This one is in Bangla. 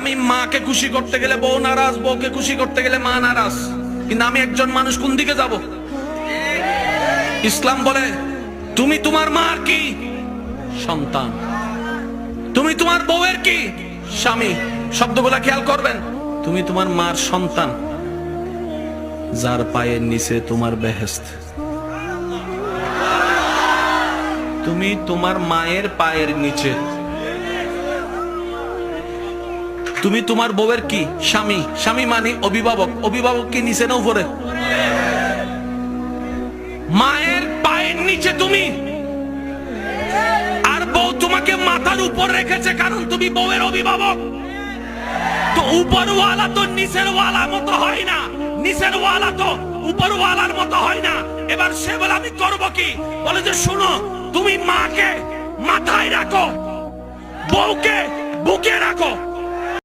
আমি মাকে খুশি করতে গেলে বউ নারাজ, বউকে খুশি করতে গেলে মা নারাজ, কিন্তু আমি একজন মানুষ কোন দিকে যাব? ইসলাম বলে তুমি তোমার মার কি সন্তান, তুমি তোমার বউয়ের কি স্বামী। শব্দগুলা খেয়াল করবেন। তুমি তোমার মার সন্তান, যার পায়ের নিচে তোমার বেহেশত। তুমি তোমার মায়ের পায়ের নিচে। তুমি তোমার বউয়ের কি স্বামী, স্বামী মানে অভিভাবক। অভিভাবক কি নিচে না উপরে? মায়ের পায়ের নিচে তুমি, আর বউ তোমাকে মাথার উপর রেখেছে, কারণ তুমি বউয়ের অভিভাবক। তো উপরওয়ালা তো নিচের ওয়ালা মতো হয় না, নিচের ওয়ালা তো উপরওয়ালার মতো হয় না। এবার সে বলে আমি করব কি? বলে যে শোনো, তুমি মাকে মাথায় রাখো, বউকে বুকে রাখো।